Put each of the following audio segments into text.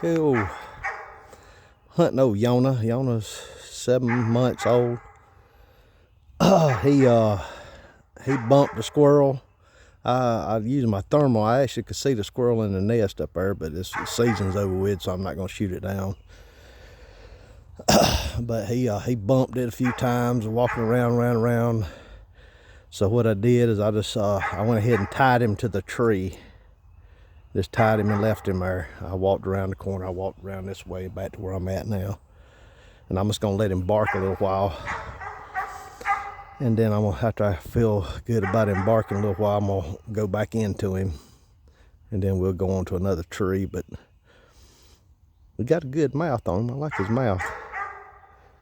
Cool. Hunting old Yonah. Yonah's 7 months old. He bumped the squirrel. I used my thermal. I actually could see the squirrel in the nest up there, but the season's over with, so I'm not gonna shoot it down. But he bumped it a few times, walking around. So what I did is I went ahead and tied him to the tree. Just tied him and left him there. I walked around the corner. I walked around this way back to where I'm at now. And I'm just gonna let him bark a little while. And then after I feel good about him barking a little while, I'm gonna go back into him. And then we'll go on to another tree. But we got a good mouth on him. I like his mouth.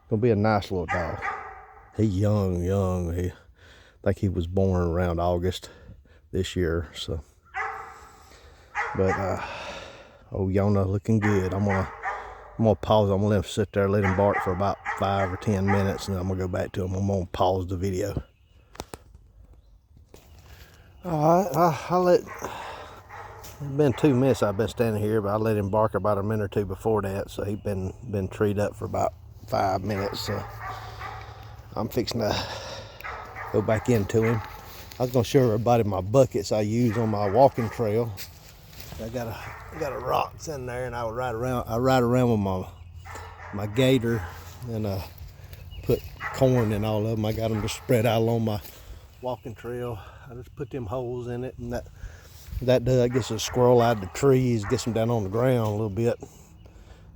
Gonna be a nice little dog. He young. I think he was born around August this year, so. But old Yonah looking good. I'm gonna pause. I'm gonna let him sit there, let him bark for about 5 or 10 minutes, and then I'm gonna go back to him. I'm gonna pause the video. All right, it's been 2 minutes I've been standing here, but I let him bark about a minute or two before that, so he's been treed up for about 5 minutes. So I'm fixing to go back into him. I was gonna show everybody my buckets I use on my walking trail. I got a rocks in there, and I ride around with my gator, and put corn in all of them. I got them just spread out along my walking trail. I just put them holes in it, and that gets a squirrel out of the trees, gets them down on the ground a little bit.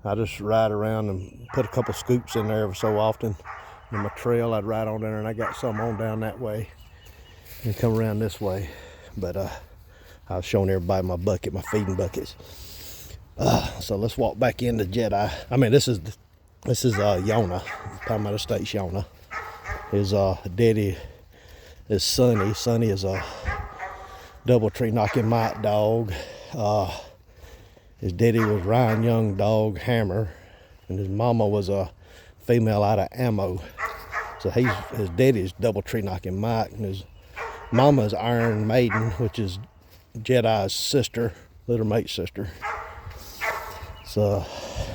I just ride around and put a couple scoops in there every so often. In my trail, I'd ride on there, and I got some on down that way and come around this way. But I was showing everybody my feeding buckets. So let's walk back into Jedi. I mean, this is Yonah. I'm talking about the state's Yonah. His daddy is Sonny. Sonny is a double tree knocking mite dog. His daddy was Ryan Young dog Hammer, and his mama was a female out of Ammo. So his daddy's double tree knocking mite, and his mama's Iron Maiden, which is Jedi's sister, little mate's sister. So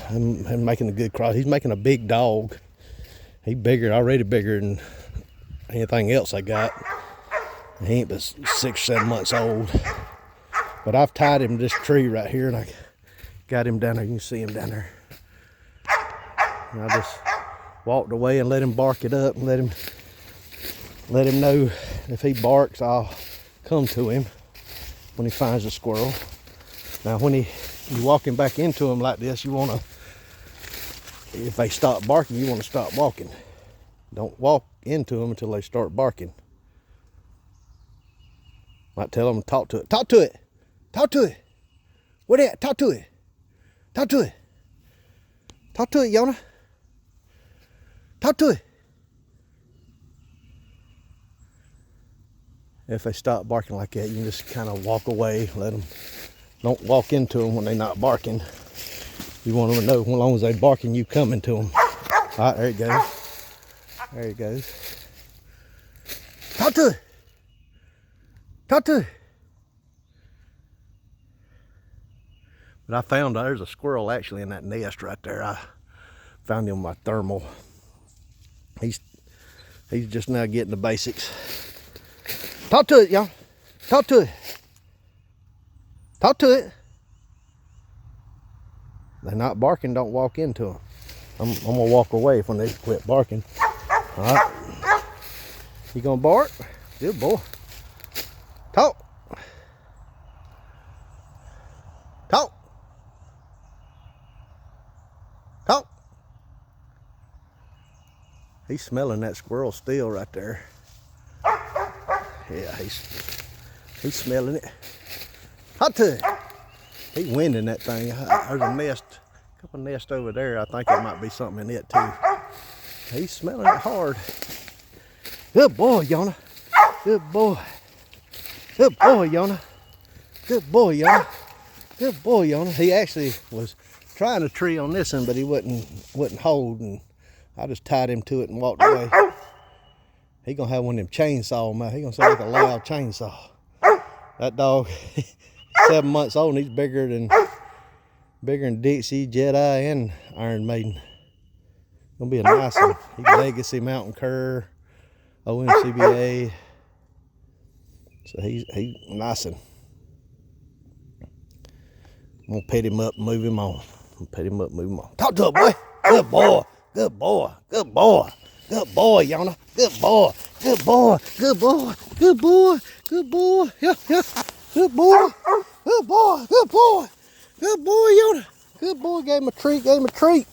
I'm making a good cross. He's making a big dog. He's already bigger than anything else I got. He ain't but 6 or 7 months old. But I've tied him to this tree right here, and I got him down there. You can see him down there. And I just walked away and let him bark it up, and let him know if he barks, I'll come to him when he finds a squirrel. Now when you're walking back into him like this, if they stop barking, you want to stop walking. Don't walk into them until they start barking. Might tell them to talk to it. Talk to it. Talk to it. Where they at? Talk to it. Talk to it. Talk to it, Yonah. Talk to it. If they stop barking like that, you can just kind of walk away. Don't walk into them when they're not barking. You want them to know, as long as they're barking, you coming to them. All right, there it goes. There it goes. Talk to it. Talk to it. But I found there's a squirrel actually in that nest right there. I found him with my thermal. He's just now getting the basics. Talk to it, y'all. Talk to it. Talk to it. They're not barking, don't walk into them. I'm gonna walk away when they quit barking. All right. You gonna bark? Good boy. Talk. Talk. Talk. He's smelling that squirrel still right there. Yeah, he's smelling it. Talk to it. He's winding that thing. There's a couple nests over there. I think there might be something in it too. He's smelling it hard. Good boy, Yonah. Good boy. Good boy, Yonah. Good boy, Yonah. Good boy, Yonah. He actually was trying to tree on this one, but he wouldn't hold, and I just tied him to it and walked away. He gonna have one of them chainsaw, man. He gonna sound like a loud chainsaw. That dog, 7 months old, and he's Bigger than Dixie, Jedi, and Iron Maiden. Gonna be a nice one. He Legacy Mountain Cur, OMCBA. So he nice one. I'm gonna pet him up, move him on. Pet him up, move him on. Talk to him, boy. Good boy. Good boy. Good boy. Good boy, Yonah. Good boy. Good boy. Good boy. Good boy. Good boy. Yeah, yeah. Good boy. Good boy. Good boy. Good boy, Yonah. Good boy. Gave him a treat. Gave him a treat.